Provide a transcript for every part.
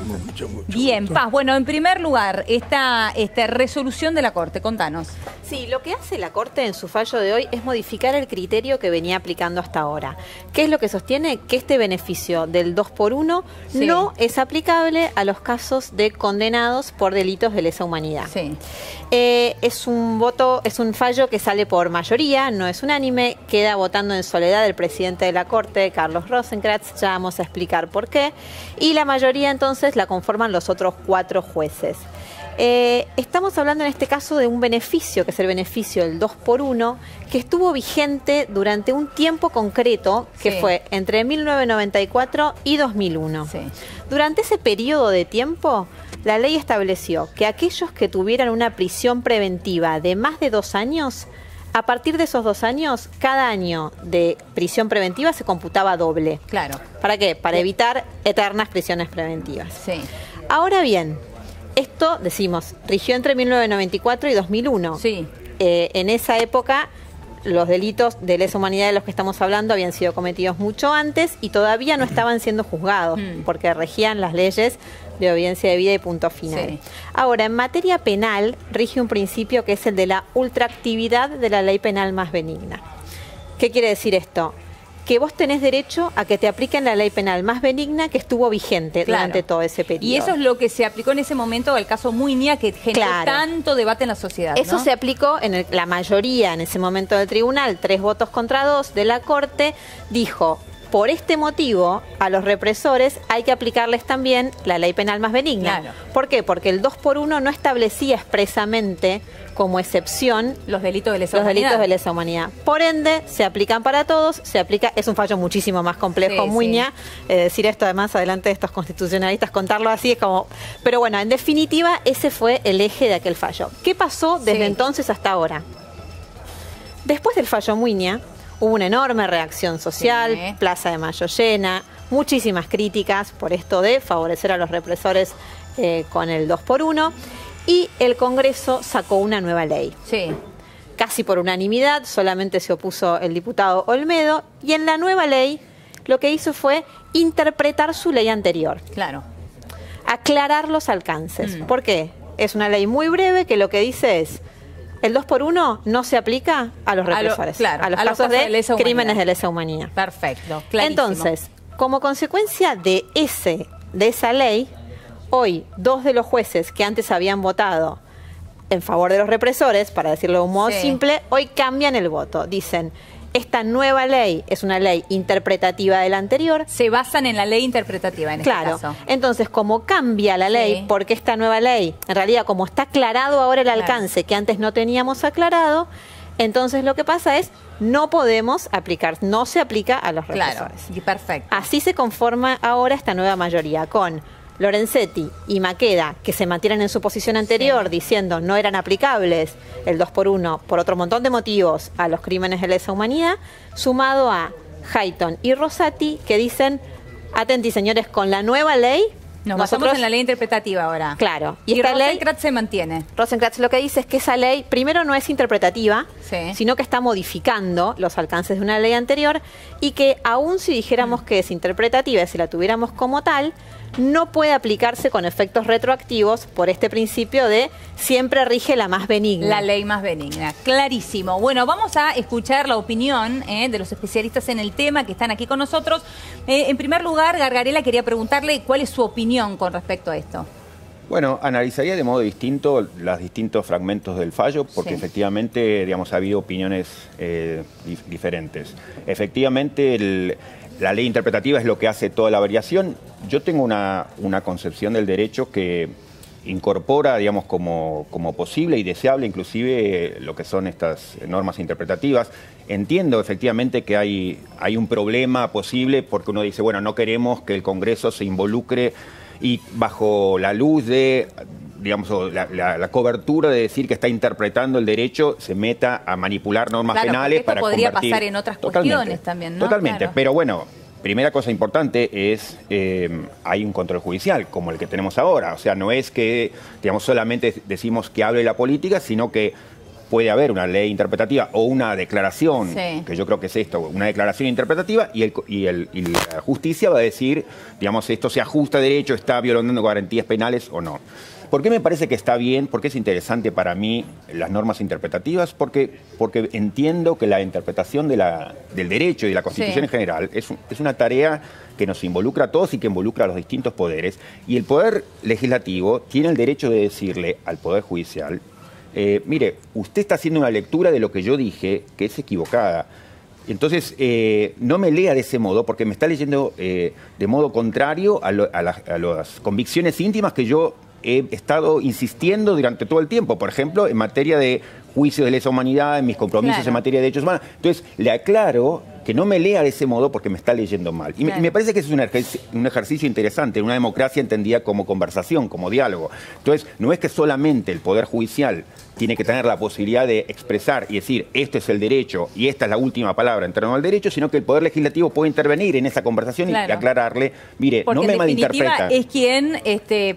Mucho. Bien, Paz. Bueno, en primer lugar, esta resolución de la Corte, contanos. Sí, lo que hace la Corte en su fallo de hoy es modificar el criterio que venía aplicando hasta ahora. ¿Qué es lo que sostiene? Que este beneficio del 2x1 no es aplicable a los casos de condenados por delitos de lesa humanidad. Sí. Es un fallo que sale por mayoría, no es unánime, queda votando en soledad el presidente de la Corte, Carlos Rosenkrantz, ya vamos a explicar por qué, y la mayoría entonces la conforman los otros 4 jueces. Estamos hablando en este caso de un beneficio, que es el beneficio del 2x1, que estuvo vigente durante un tiempo concreto, que fue entre 1994 y 2001. Sí. Durante ese periodo de tiempo, la ley estableció que aquellos que tuvieran una prisión preventiva de más de 2 años, a partir de esos 2 años, cada año de prisión preventiva se computaba doble. Claro. ¿Para qué? Para evitar eternas prisiones preventivas. Sí. Ahora bien, esto, decimos, rigió entre 1994 y 2001. Sí. En esa época, los delitos de lesa humanidad de los que estamos hablando habían sido cometidos mucho antes y todavía no estaban siendo juzgados, porque regían las leyes de obediencia debida y punto final. Sí. Ahora, en materia penal, rige un principio que es el de la ultraactividad de la ley penal más benigna. ¿Qué quiere decir esto? Que vos tenés derecho a que te apliquen la ley penal más benigna que estuvo vigente durante todo ese periodo. Y eso es lo que se aplicó en ese momento al caso Muiña, que generó tanto debate en la sociedad, Eso ¿no? se aplicó en la mayoría en ese momento del tribunal, 3 votos contra 2 de la Corte, dijo: por este motivo, a los represores hay que aplicarles también la ley penal más benigna. Claro. ¿Por qué? Porque el 2x1 no establecía expresamente como excepción los delitos de lesa humanidad. Por ende, se aplican para todos, es un fallo muchísimo más complejo, Muiña. Decir esto además adelante de estos constitucionalistas, contarlo así es como... Pero bueno, en definitiva, ese fue el eje de aquel fallo. ¿Qué pasó desde entonces hasta ahora? Después del fallo Muiña, hubo una enorme reacción social, Plaza de Mayo llena, muchísimas críticas por esto de favorecer a los represores con el 2x1, y el Congreso sacó una nueva ley. Sí. Casi por unanimidad, solamente se opuso el diputado Olmedo, y en la nueva ley lo que hizo fue interpretar su ley anterior. Claro. Aclarar los alcances. ¿Por qué? Es una ley muy breve que lo que dice es: el 2x1 no se aplica a los represores, a los casos de crímenes de lesa humanidad. Perfecto, clarísimo. Entonces, como consecuencia de esa ley, hoy 2 de los jueces que antes habían votado en favor de los represores, para decirlo de un modo simple, hoy cambian el voto. Dicen: esta nueva ley es una ley interpretativa de la anterior. Se basan en la ley interpretativa en este caso. Entonces, como cambia la ley, porque esta nueva ley, en realidad, como está aclarado ahora el alcance que antes no teníamos aclarado, entonces lo que pasa es: no podemos aplicar, no se aplica a los represores. Claro, perfecto. Así se conforma ahora esta nueva mayoría, con Lorenzetti y Maqueda, que se mantienen en su posición anterior diciendo no eran aplicables el 2x1 por otro montón de motivos a los crímenes de lesa humanidad, sumado a Hayton y Rosati, que dicen: atenti señores, con la nueva ley nos basamos en la ley interpretativa ahora. Claro. Y Rosenkrantz se mantiene. Rosenkrantz lo que dice es que esa ley, primero, no es interpretativa, sino que está modificando los alcances de una ley anterior, y que aún si dijéramos que es interpretativa y si la tuviéramos como tal, no puede aplicarse con efectos retroactivos por este principio de siempre rige la más benigna. La ley más benigna, clarísimo. Bueno, vamos a escuchar la opinión de los especialistas en el tema que están aquí con nosotros. En primer lugar, Gargarella, quería preguntarle cuál es su opinión con respecto a esto. Bueno, analizaría de modo distinto los distintos fragmentos del fallo, porque efectivamente, digamos, ha habido opiniones diferentes. Efectivamente, la ley interpretativa es lo que hace toda la variación. Yo tengo una concepción del derecho que incorpora, digamos, como posible y deseable inclusive lo que son estas normas interpretativas. Entiendo efectivamente que hay un problema posible porque uno dice, bueno, no queremos que el Congreso se involucre y bajo la luz de, digamos, la cobertura de decir que está interpretando el derecho, se meta a manipular normas penales para podría convertir... pasar en otras cuestiones también, ¿no? Totalmente, pero bueno, primera cosa importante es, hay un control judicial, como el que tenemos ahora. O sea, no es que, digamos, solamente decimos que hable la política, sino que puede haber una ley interpretativa o una declaración, que yo creo que es esto, una declaración interpretativa, y la justicia va a decir, digamos, esto se ajusta a derecho, está violando garantías penales o no. ¿Por qué me parece que está bien? ¿Por qué es interesante para mí las normas interpretativas? Porque entiendo que la interpretación del derecho y de la Constitución en general es una tarea que nos involucra a todos y que involucra a los distintos poderes. Y el Poder Legislativo tiene el derecho de decirle al Poder Judicial, mire, usted está haciendo una lectura de lo que yo dije que es equivocada. Entonces, no me lea de ese modo, porque me está leyendo de modo contrario a las convicciones íntimas que yo he estado insistiendo durante todo el tiempo. Por ejemplo, en materia de juicios de lesa humanidad, en mis compromisos en materia de derechos humanos. Entonces, le aclaro que no me lea de ese modo porque me está leyendo mal. Y me parece que es un ejercicio interesante, una democracia entendida como conversación, como diálogo. Entonces, no es que solamente el Poder Judicial tiene que tener la posibilidad de expresar y decir, este es el derecho y esta es la última palabra en torno al derecho, sino que el Poder Legislativo puede intervenir en esa conversación y aclararle, mire, porque no me malinterpreta. Es quien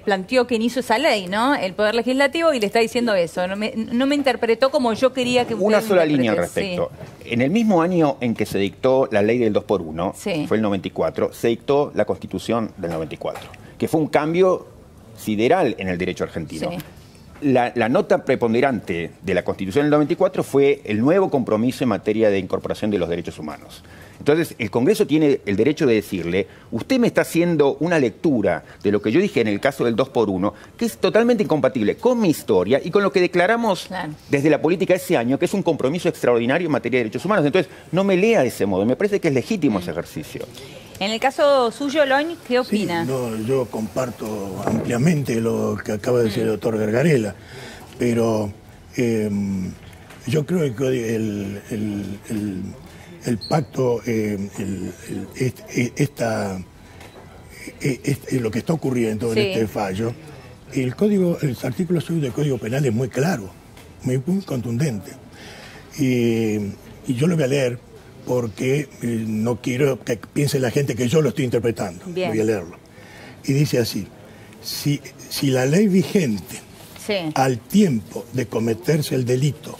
planteó, quien hizo esa ley, ¿no? El Poder Legislativo, y le está diciendo eso. No me interpretó como yo quería que usted Una sola línea al respecto. Sí. En el mismo año en que se dictó la ley del 2x1, fue el 94, se dictó la Constitución del 94, que fue un cambio sideral en el derecho argentino. Sí. La nota preponderante de la Constitución del 94 fue el nuevo compromiso en materia de incorporación de los derechos humanos. Entonces, el Congreso tiene el derecho de decirle, usted me está haciendo una lectura de lo que yo dije en el caso del 2x1, que es totalmente incompatible con mi historia y con lo que declaramos desde la política ese año, que es un compromiso extraordinario en materia de derechos humanos. Entonces, no me lea de ese modo. Me parece que es legítimo ese ejercicio. En el caso suyo, Loñ, ¿qué opina? Sí, no, yo comparto ampliamente lo que acaba de decir el doctor Gargarella, pero yo creo que el pacto, lo que está ocurriendo en este fallo, el artículo 6 del Código Penal es muy claro, muy contundente. Y yo lo voy a leer porque no quiero que piense la gente que yo lo estoy interpretando. Bien. Voy a leerlo. Y dice así, si la ley vigente al tiempo de cometerse el delito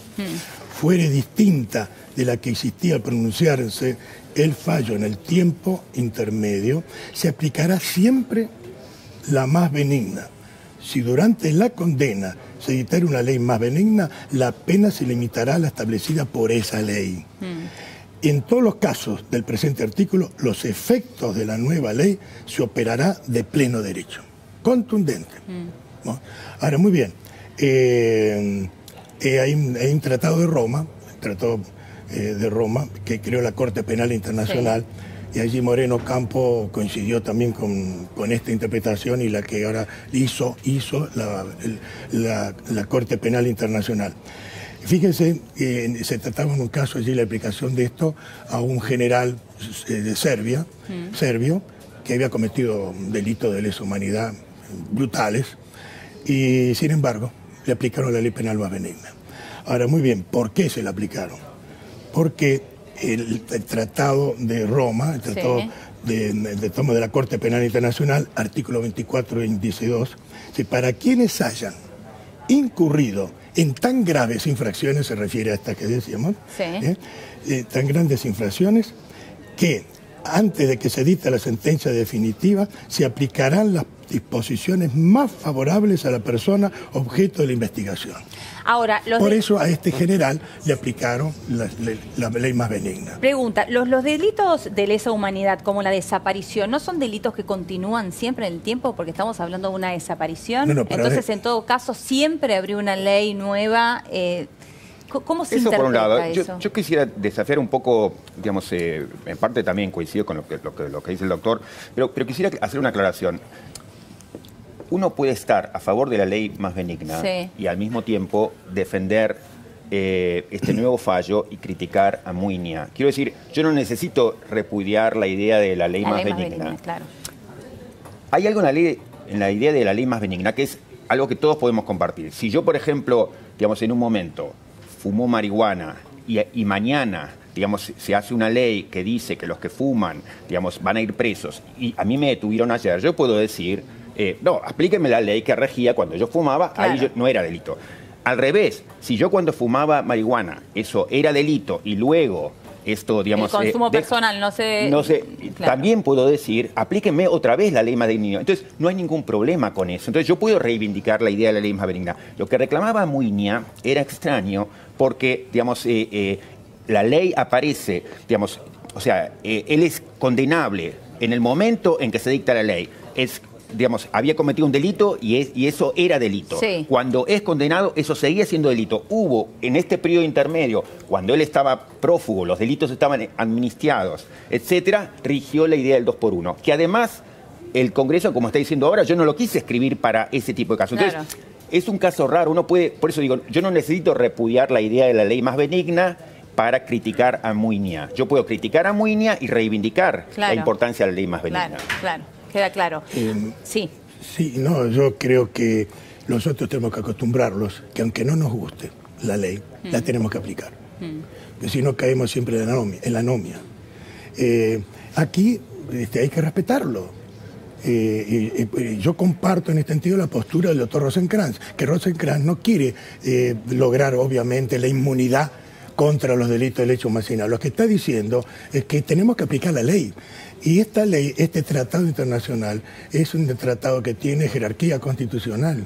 fuere distinta de la que existía al pronunciarse el fallo en el tiempo intermedio, se aplicará siempre la más benigna. Si durante la condena se dictara una ley más benigna, la pena se limitará a la establecida por esa ley. En todos los casos del presente artículo, los efectos de la nueva ley se operará de pleno derecho. Contundente. ¿No? Ahora, muy bien. Hay un tratado de Roma, que creó la Corte Penal Internacional, y allí Moreno Campo coincidió también con esta interpretación y la que ahora hizo la Corte Penal Internacional. Fíjense, se trataba en un caso allí la aplicación de esto a un general de serbio, que había cometido delitos de lesa humanidad brutales, y sin embargo le aplicaron la ley penal más benigna. Ahora, muy bien, ¿por qué se la aplicaron? Porque el Tratado de Roma, el Tratado de la Corte Penal Internacional, artículo 24 y 22, para quienes hayan incurrido en tan graves infracciones, se refiere a estas que decíamos, tan grandes infracciones, que antes de que se dicte la sentencia definitiva, se aplicarán las disposiciones más favorables a la persona objeto de la investigación. Ahora, por eso a este general le aplicaron la ley más benigna. Pregunta, los delitos de lesa humanidad, como la desaparición, ¿no son delitos que continúan siempre en el tiempo? Porque estamos hablando de una desaparición. Entonces, en todo caso, siempre habría una ley nueva. ¿Cómo se interpreta por un lado, eso? Yo quisiera desafiar un poco, digamos, en parte también coincido con lo que dice el doctor, pero quisiera hacer una aclaración. Uno puede estar a favor de la ley más benigna y al mismo tiempo defender este nuevo fallo y criticar a Muiña. Quiero decir, yo no necesito repudiar la idea de la ley más benigna. Claro. Hay algo en la idea de la ley más benigna que es algo que todos podemos compartir. Si yo, por ejemplo, digamos, en un momento fumó marihuana y mañana, digamos, se hace una ley que dice que los que fuman, digamos, van a ir presos y a mí me detuvieron ayer, yo puedo decir, no, aplíquenme la ley que regía cuando yo fumaba, ahí no era delito. Al revés, si yo cuando fumaba marihuana, eso era delito, y luego esto, digamos... El consumo personal, no sé... Claro. También puedo decir, aplíquenme otra vez la ley más benigna. Entonces, no hay ningún problema con eso. Entonces, yo puedo reivindicar la idea de la ley más benigna. Lo que reclamaba Muiña era extraño porque, digamos, la ley aparece, digamos, o sea, él es condenable en el momento en que se dicta la ley. Digamos, había cometido un delito y eso era delito. Sí. Cuando es condenado, eso seguía siendo delito. Hubo, en este periodo intermedio, cuando él estaba prófugo, los delitos estaban amnistiados, etcétera, rigió la idea del 2x1, que además el Congreso, como está diciendo ahora, yo no lo quise escribir para ese tipo de casos. Claro. Entonces, es un caso raro. Uno puede, por eso digo, yo no necesito repudiar la idea de la ley más benigna para criticar a Muiña. Yo puedo criticar a Muiña y reivindicar la importancia de la ley más benigna. Claro. Queda claro. Sí. Sí, no, yo creo que nosotros tenemos que acostumbrarlos, que aunque no nos guste la ley, la tenemos que aplicar. Porque si no caemos siempre en la anomia. Aquí hay que respetarlo. Yo comparto en este sentido la postura del doctor Rosenkrantz, que Rosenkrantz no quiere lograr obviamente la inmunidad contra los delitos de lesa humanidad. Lo que está diciendo es que tenemos que aplicar la ley. Y esta ley, este tratado internacional, es un tratado que tiene jerarquía constitucional.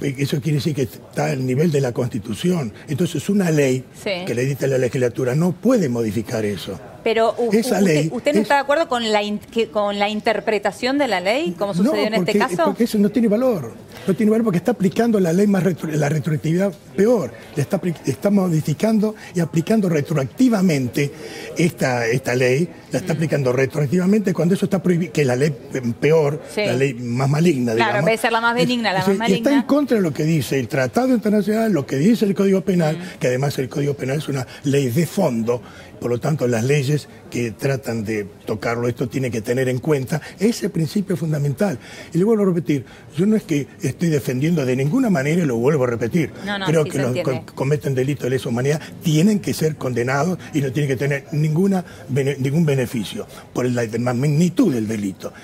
Eso quiere decir que está al nivel de la Constitución. Entonces, una ley que le dicta la legislatura no puede modificar eso. Pero ¿usted no está de acuerdo con la interpretación de la ley, como sucedió en este caso? Porque eso no tiene valor. No tiene valor porque está aplicando la ley la retroactividad peor. Está modificando y aplicando retroactivamente esta ley. La está aplicando retroactivamente cuando eso está prohibido, que es la ley peor, la ley más maligna, digamos. Claro, en vez de ser la más benigna, la más maligna. Y está en contra de lo que dice el Tratado Internacional, lo que dice el Código Penal, que además el Código Penal es una ley de fondo. Por lo tanto, las leyes que tratan de tocarlo, esto tiene que tener en cuenta ese principio fundamental. Y le vuelvo a repetir, yo no es que estoy defendiendo de ninguna manera, y lo vuelvo a repetir. Creo que los que cometen delitos de lesa humanidad tienen que ser condenados y no tienen que tener ningún beneficio por la magnitud del delito.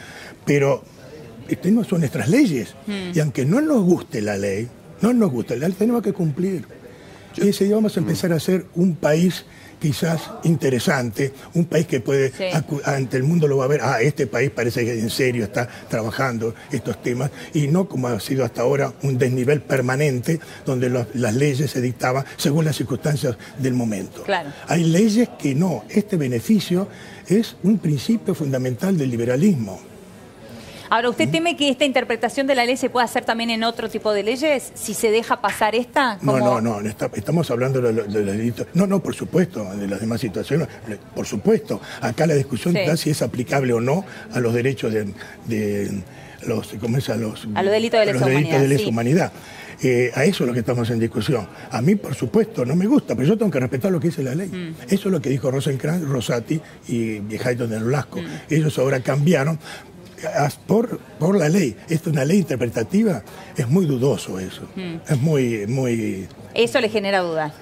Pero no son nuestras leyes. Y aunque no nos guste la ley, tenemos que cumplir. Y ese día vamos a empezar a ser un país quizás interesante, un país que puede, ante el mundo lo va a ver, este país parece que en serio está trabajando estos temas, y no como ha sido hasta ahora un desnivel permanente donde las leyes se dictaban según las circunstancias del momento. Claro. Hay leyes que no, este beneficio es un principio fundamental del liberalismo. Ahora, ¿usted teme que esta interpretación de la ley se pueda hacer también en otro tipo de leyes? Si se deja pasar esta... No, estamos hablando de los delitos. No, por supuesto, de las demás situaciones, por supuesto. Acá la discusión está si es aplicable o no a los derechos de los delitos de lesa humanidad. A eso es lo que estamos en discusión. A mí, por supuesto, no me gusta, pero yo tengo que respetar lo que dice la ley. Eso es lo que dijo Rosenkrantz, Rosati y Jaito de Nolasco. Ellos ahora cambiaron por la ley. Esto es una ley interpretativa, es muy dudoso eso. Es muy... Eso le genera dudas.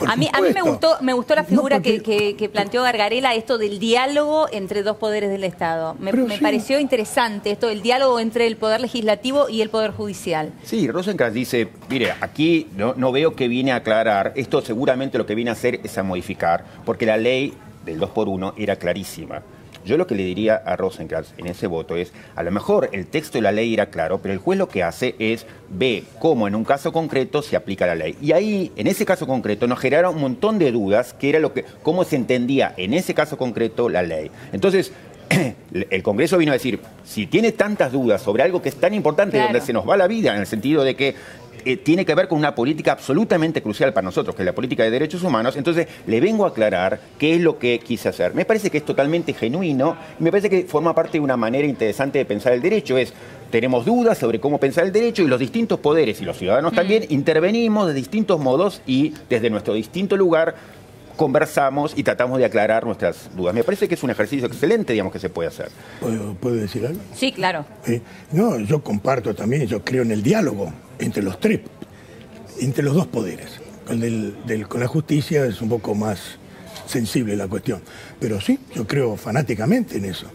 A mí me gustó la figura que planteó Gargarella, esto del diálogo entre dos poderes del Estado. Me pareció interesante esto del diálogo entre el Poder Legislativo y el Poder Judicial. Sí, Rosenkrantz dice, mire, aquí no veo que viene a aclarar, esto seguramente lo que viene a hacer es a modificar, porque la ley del 2x1 era clarísima. Yo lo que le diría a Rosenkrantz en ese voto es, a lo mejor el texto de la ley era claro, pero el juez lo que hace es ve cómo en un caso concreto se aplica la ley. Y ahí, en ese caso concreto, nos generaron un montón de dudas, que era cómo se entendía en ese caso concreto la ley. Entonces, el Congreso vino a decir, si tiene tantas dudas sobre algo que es tan importante, donde se nos va la vida, en el sentido de que tiene que ver con una política absolutamente crucial para nosotros, que es la política de derechos humanos, entonces le vengo a aclarar qué es lo que quise hacer. Me parece que es totalmente genuino y me parece que forma parte de una manera interesante de pensar el derecho. Tenemos dudas sobre cómo pensar el derecho y los distintos poderes y los ciudadanos también intervenimos de distintos modos y desde nuestro distinto lugar conversamos y tratamos de aclarar nuestras dudas. Me parece que es un ejercicio excelente, digamos, que se puede hacer. ¿Puedo decir algo? Sí, claro. No, yo comparto también, yo creo en el diálogo entre los dos poderes. Con la justicia es un poco más sensible la cuestión. Pero sí, yo creo fanáticamente en eso.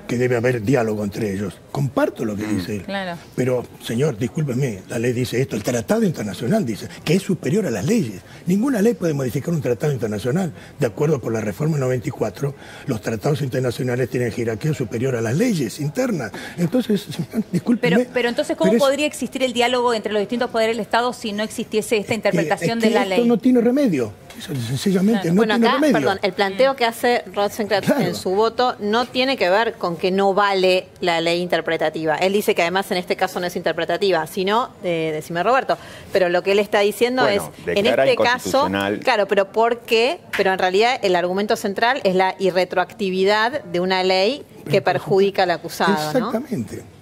que debe haber diálogo entre ellos. Comparto lo que dice él. Claro. Pero, señor, discúlpeme, la ley dice esto, el tratado internacional dice que es superior a las leyes. Ninguna ley puede modificar un tratado internacional. De acuerdo con la reforma 94, los tratados internacionales tienen jerarquía superior a las leyes internas. Entonces, señor, discúlpeme. Pero entonces, ¿cómo podría existir el diálogo entre los distintos poderes del Estado si no existiese esta interpretación de la ley? Esto no tiene remedio. Eso, sencillamente, no tiene remedio. Perdón, el planteo que hace Rosenkranz en su voto no tiene que ver con que no vale la ley interpretativa. Él dice que además en este caso no es interpretativa, sino, decime Roberto, pero lo que él está diciendo es, en este caso, claro, pero ¿por qué? Pero en realidad el argumento central es la irretroactividad de una ley que perjudica al acusado, exactamente. ¿no?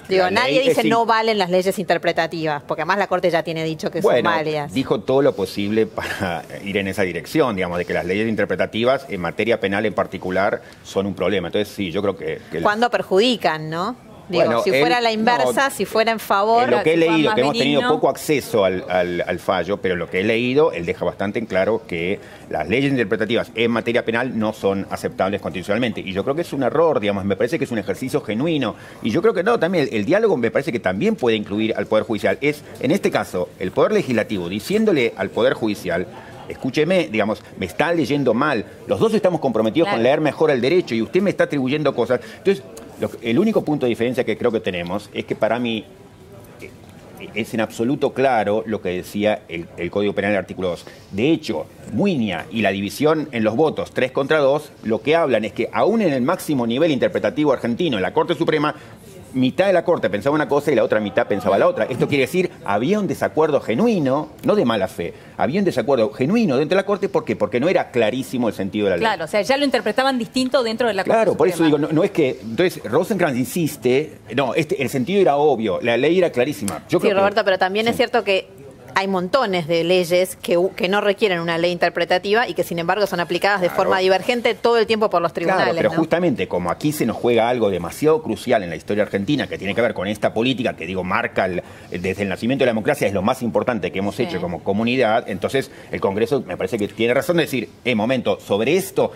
Digo, nadie dice no valen las leyes interpretativas, porque además la Corte ya tiene dicho que son válidas. Dijo todo lo posible para ir en esa dirección, digamos, de que las leyes interpretativas en materia penal en particular son un problema. Entonces sí, yo creo que cuando perjudican, ¿no? Digo, si fuera la inversa, si fuera en favor... Lo que he leído, que hemos tenido poco acceso al fallo, pero lo que he leído, él deja bastante en claro que las leyes interpretativas en materia penal no son aceptables constitucionalmente. Y yo creo que es un error, digamos, me parece que es un ejercicio genuino. Y yo creo que también el diálogo me parece que también puede incluir al Poder Judicial. Es, en este caso, el Poder Legislativo diciéndole al Poder Judicial: escúcheme, digamos, me está leyendo mal. Los dos estamos comprometidos con leer mejor el derecho y usted me está atribuyendo cosas. Entonces, el único punto de diferencia que creo que tenemos es que para mí es en absoluto claro lo que decía el Código Penal del artículo 2. De hecho, Muiña y la división en los votos 3 contra 2, lo que hablan es que aún en el máximo nivel interpretativo argentino, en la Corte Suprema, mitad de la Corte pensaba una cosa y la otra mitad pensaba la otra. Esto quiere decir, había un desacuerdo genuino, no de mala fe, había un desacuerdo genuino dentro de la Corte. ¿Por qué? Porque no era clarísimo el sentido de la ley. Claro, o sea, ya lo interpretaban distinto dentro de la Corte Claro, Suprema. por eso digo, no es que... Entonces, Rosenkranz insiste, el sentido era obvio, la ley era clarísima. Yo creo Roberto, pero también es cierto que hay montones de leyes que no requieren una ley interpretativa y que sin embargo son aplicadas de forma divergente todo el tiempo por los tribunales. Claro, pero justamente como aquí se nos juega algo demasiado crucial en la historia argentina que tiene que ver con esta política que marca desde el nacimiento de la democracia, es lo más importante que hemos hecho como comunidad, entonces el Congreso me parece que tiene razón de decir, momento, sobre esto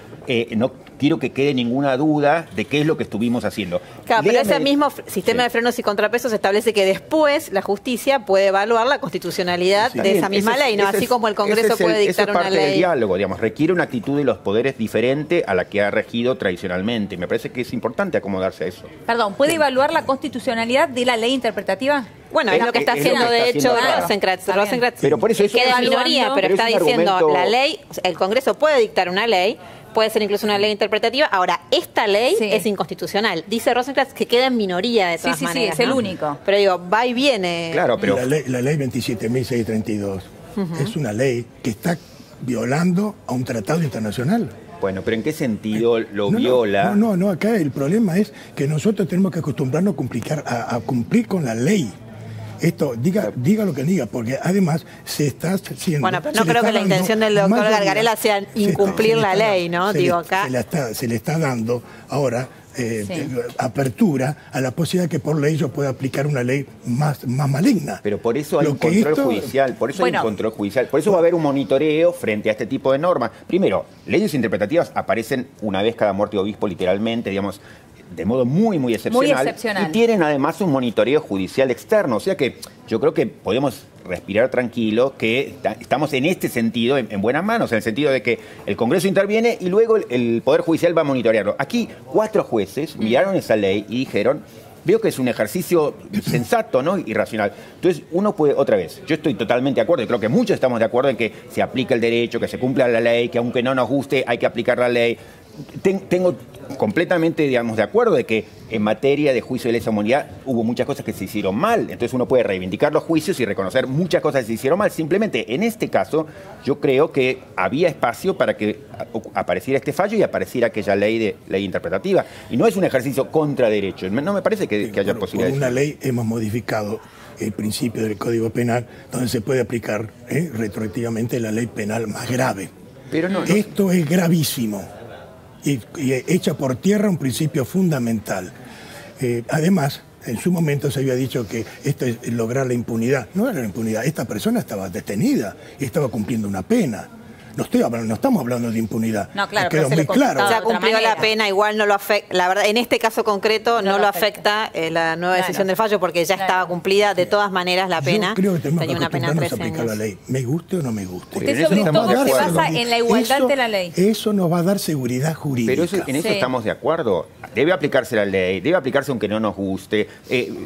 no quiero que quede ninguna duda de qué es lo que estuvimos haciendo. Claro, pero ese mismo sistema de frenos y contrapesos establece que después la justicia puede evaluar la constitucionalidad de esa misma ley, ¿no? Así como el Congreso puede dictar una ley. Eso es parte del diálogo, digamos, requiere una actitud de los poderes diferente a la que ha regido tradicionalmente. Me parece que es importante acomodarse a eso. Perdón, ¿puede evaluar la constitucionalidad de la ley interpretativa? Bueno, es lo que está haciendo, de hecho, Rosenkranz. Pero por eso queda minoría, pero está diciendo la ley, el Congreso puede dictar una ley, puede ser incluso una ley interpretativa. Ahora, esta ley es inconstitucional. Dice Rosenkranz que queda en minoría de todas maneras. Sí, es el único. Pero digo, va y viene. Claro, pero... La ley 27.632 es una ley que está violando a un tratado internacional. Bueno, pero ¿en qué sentido lo viola? No, acá el problema es que nosotros tenemos que acostumbrarnos a cumplir con la ley. Esto, diga lo que diga, porque además se está haciendo... Bueno, pero no creo que la intención del doctor Gargarella sea incumplir la ley, ¿no? Digo, acá... Se le está dando ahora apertura a la posibilidad que por ley yo pueda aplicar una ley más maligna. Pero por eso hay un control judicial, por eso hay un control judicial, por eso va a haber un monitoreo frente a este tipo de normas. Primero, leyes interpretativas aparecen una vez cada muerte de obispo, literalmente, digamos, de modo muy, muy excepcional. Y tienen además un monitoreo judicial externo. O sea que yo creo que podemos respirar tranquilo, que estamos en este sentido en buenas manos, en el sentido de que el Congreso interviene y luego el Poder Judicial va a monitorearlo. Aquí 4 jueces miraron esa ley y dijeron: veo que es un ejercicio sensato, ¿no? Y racional. Entonces, uno puede, otra vez, yo estoy totalmente de acuerdo, y creo que muchos estamos de acuerdo en que se aplica el derecho, que se cumpla la ley, que aunque no nos guste, hay que aplicar la ley. Tengo completamente, digamos, de acuerdo de que en materia de juicio de lesa humanidad hubo muchas cosas que se hicieron mal. Entonces uno puede reivindicar los juicios y reconocer muchas cosas que se hicieron mal. Simplemente, en este caso, yo creo que había espacio para que apareciera este fallo y apareciera aquella ley interpretativa. Y no es un ejercicio contra derecho. No me parece que haya posibilidad. Con una ley hemos modificado el principio del Código Penal, donde se puede aplicar retroactivamente la ley penal más grave. Pero Esto es gravísimo. Y echa por tierra un principio fundamental. Además, en su momento se había dicho que esto es lograr la impunidad. No era la impunidad, esta persona estaba detenida y estaba cumpliendo una pena. No estamos hablando de impunidad. No, claro, quedó muy claro. Ya cumplió la pena, igual no lo afecta. La verdad, en este caso concreto no lo afecta la nueva decisión del fallo porque ya estaba cumplida. De todas maneras, la pena. Yo creo que tenemos tenía que una pena de 13 aplicar años. la ley. Me guste o no me guste. Usted sobre todo se basa en la igualdad de la ley. Eso nos va a dar seguridad jurídica. Pero en eso estamos de acuerdo. Debe aplicarse la ley, debe aplicarse aunque no nos guste.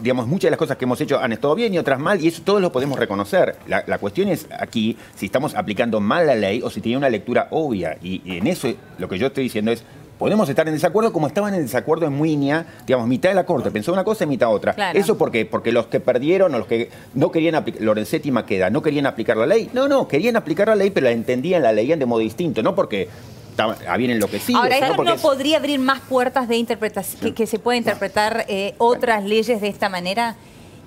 Digamos, muchas de las cosas que hemos hecho han estado bien y otras mal, y eso todos lo podemos reconocer. La cuestión es aquí si estamos aplicando mal la ley o si tiene una lectura obvia. Y en eso lo que yo estoy diciendo es, podemos estar en desacuerdo como estaban en desacuerdo en Muiña, digamos, mitad de la Corte pensó una cosa y mitad otra. Claro. ¿Eso por qué? Porque los que perdieron o los que no querían aplicar, Lorenzetti y Maqueda, no querían aplicar la ley. No, querían aplicar la ley, pero la entendían, la leían de modo distinto, no porque habían enloquecido. Ahora, ¿esto porque no podría abrir más puertas de interpretación, que se pueda interpretar otras leyes de esta manera?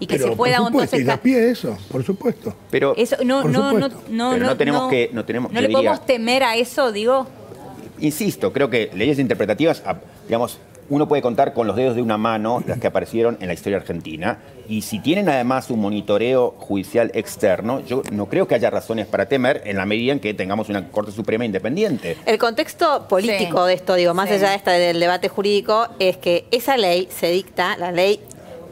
Y que pero, se pueda por supuesto, y da pie a eso, por supuesto. Pero eso no tenemos que ¿No le podemos temer a eso, digo? Insisto, creo que leyes interpretativas, digamos, uno puede contar con los dedos de una mano las que aparecieron en la historia argentina, y si tienen además un monitoreo judicial externo, yo no creo que haya razones para temer en la medida en que tengamos una Corte Suprema independiente. El contexto político de esto, digo, más allá del debate jurídico, es que esa ley se dicta, la ley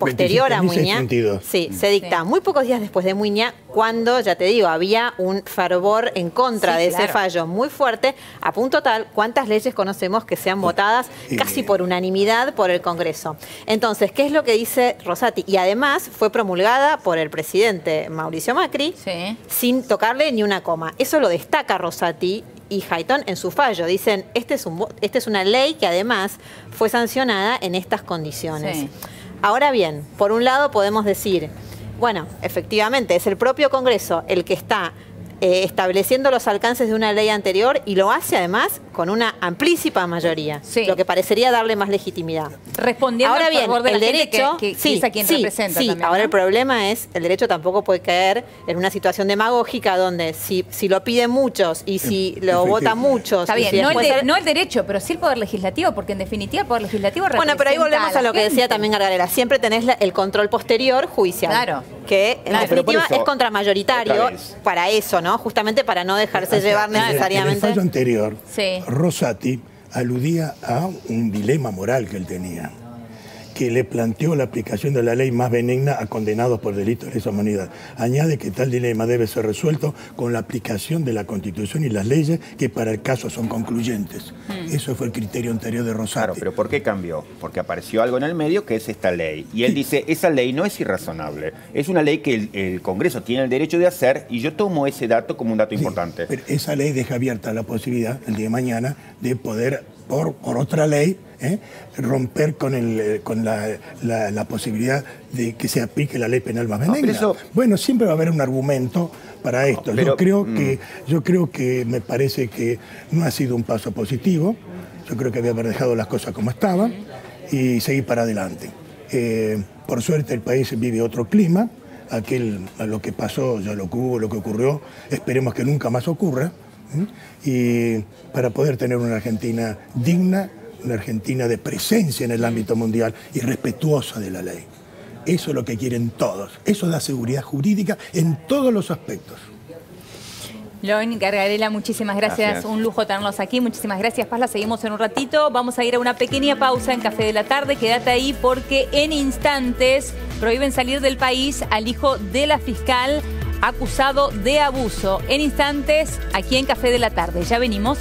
posterior a Muiña, se dicta muy pocos días después de Muiña, cuando, ya te digo, había un fervor en contra de ese fallo muy fuerte, a punto tal, ¿cuántas leyes conocemos que sean votadas casi por unanimidad por el Congreso? Entonces, ¿qué es lo que dice Rosati? Y además fue promulgada por el presidente Mauricio Macri sin tocarle ni una coma. Eso lo destaca Rosati y Hayton en su fallo. Dicen, esta es una ley que además fue sancionada en estas condiciones. Sí. Ahora bien, por un lado podemos decir, bueno, efectivamente, es el propio Congreso el que está estableciendo los alcances de una ley anterior y lo hace además con una amplísima mayoría, lo que parecería darle más legitimidad. Respondiendo ahora bien, favor de el la derecho, que es a quien representa también, ahora ¿no? el problema es, el derecho tampoco puede caer en una situación demagógica donde si lo piden muchos y si lo votan muchos... Está bien, no el derecho, pero sí el Poder Legislativo, porque en definitiva el Poder Legislativo representa... Bueno, pero ahí volvemos a lo que decía también Gargarela, siempre tenés el control posterior judicial. Claro. Que en definitiva es contramayoritario para eso, ¿no? Justamente para no dejarse llevar necesariamente... En el fallo anterior, Rosati aludía a un dilema moral que él tenía, que le planteó la aplicación de la ley más benigna a condenados por delitos de lesa humanidad. Añade que tal dilema debe ser resuelto con la aplicación de la Constitución y las leyes que para el caso son concluyentes. Eso fue el criterio anterior de Rosati. Claro, pero ¿por qué cambió? Porque apareció algo en el medio que es esta ley. Y él dice, esa ley no es irrazonable. Es una ley que el Congreso tiene el derecho de hacer y yo tomo ese dato como un dato importante. Pero esa ley deja abierta la posibilidad, el día de mañana, de poder, por otra ley, romper con la posibilidad de que se aplique la ley penal más benigna. Bueno, siempre va a haber un argumento para esto. Yo creo que me parece que no ha sido un paso positivo. Yo creo que había haber dejado las cosas como estaban y seguir para adelante. Por suerte el país vive otro clima. Lo que pasó, ya lo que hubo, lo que ocurrió, esperemos que nunca más ocurra. Y para poder tener una Argentina digna, una Argentina de presencia en el ámbito mundial y respetuosa de la ley. Eso es lo que quieren todos. Eso da seguridad jurídica en todos los aspectos. Loin Gargarela, muchísimas gracias. Un lujo tenerlos aquí. Muchísimas gracias, Paz. La seguimos en un ratito. Vamos a ir a una pequeña pausa en Café de la Tarde. Quédate ahí porque en instantes prohíben salir del país al hijo de la fiscal acusado de abuso. En instantes, aquí en Café de la Tarde. Ya venimos.